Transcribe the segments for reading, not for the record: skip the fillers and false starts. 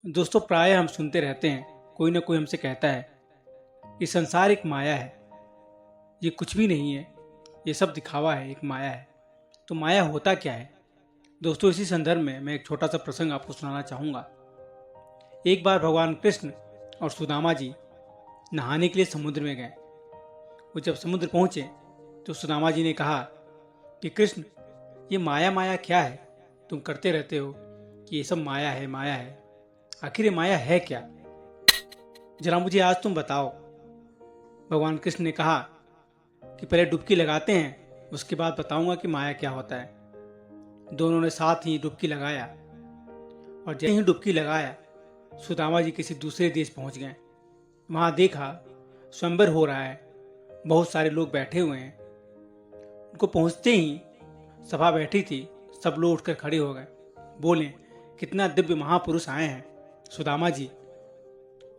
दोस्तों, प्राय हम सुनते रहते हैं, कोई ना कोई हमसे कहता है कि संसार एक माया है। ये कुछ भी नहीं है, ये सब दिखावा है, एक माया है। तो माया होता क्या है? दोस्तों, इसी संदर्भ में मैं एक छोटा सा प्रसंग आपको सुनाना चाहूँगा। एक बार भगवान कृष्ण और सुदामा जी नहाने के लिए समुद्र में गए। वो जब समुद्र पहुँचे तो सुदामा जी ने कहा कि कृष्ण, ये माया माया क्या है? तुम करते रहते हो कि ये सब माया है, माया है। आखिर ये माया है क्या? जरा मुझे आज तुम बताओ। भगवान कृष्ण ने कहा कि पहले डुबकी लगाते हैं, उसके बाद बताऊंगा कि माया क्या होता है। दोनों ने साथ ही डुबकी लगाया और जैसे ही डुबकी लगाया, सुदामा जी किसी दूसरे देश पहुंच गए। वहां देखा स्वयंवर हो रहा है, बहुत सारे लोग बैठे हुए हैं। उनको पहुंचते ही सभा बैठी थी, सब लोग उठकर खड़े हो गए। बोले, कितना दिव्य महापुरुष आए हैं सुदामा जी।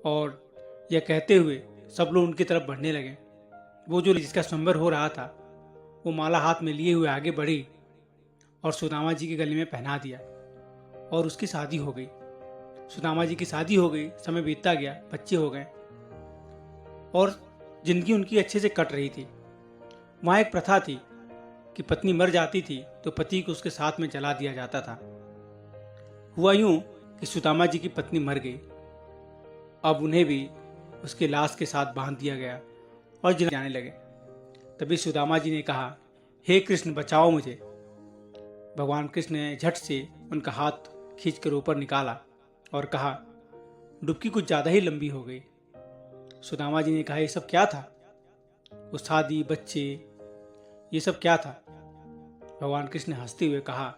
और यह कहते हुए सब लोग उनकी तरफ बढ़ने लगे। वो जो जिसका स्वयंवर हो रहा था, वो माला हाथ में लिए हुए आगे बढ़ी और सुदामा जी के गले में पहना दिया और उसकी शादी हो गई। सुदामा जी की शादी हो गई, समय बीतता गया, बच्चे हो गए और जिंदगी उनकी अच्छे से कट रही थी। वहाँ एक प्रथा थी कि पत्नी मर जाती थी तो पति को उसके साथ में जला दिया जाता था। हुआ यूं कि सुदामा जी की पत्नी मर गई। अब उन्हें भी उसके लाश के साथ बांध दिया गया और जाने लगे। तभी सुदामा जी ने कहा, हे कृष्ण, बचाओ मुझे। भगवान कृष्ण ने झट से उनका हाथ खींचकर ऊपर निकाला और कहा, डुबकी कुछ ज्यादा ही लंबी हो गई। सुदामा जी ने कहा, ये सब क्या था? वो शादी, बच्चे, ये सब क्या था? भगवान कृष्ण ने हंसते हुए कहा,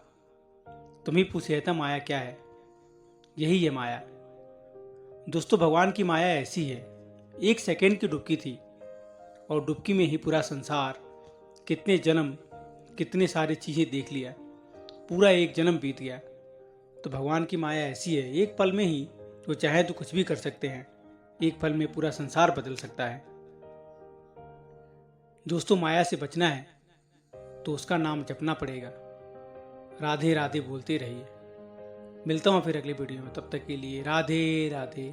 तुम ही पूछ रहे था माया क्या है? यही है माया। दोस्तों, भगवान की माया ऐसी है, एक सेकेंड की डुबकी थी और डुबकी में ही पूरा संसार, कितने जन्म, कितने सारी चीजें देख लिया, पूरा एक जन्म बीत गया। तो भगवान की माया ऐसी है, एक पल में ही वो चाहे तो कुछ भी कर सकते हैं। एक पल में पूरा संसार बदल सकता है। दोस्तों, माया से बचना है तो उसका नाम जपना पड़ेगा। राधे राधे बोलते रहिए। मिलता हूँ फिर अगले वीडियो में, तब तक के लिए राधे राधे।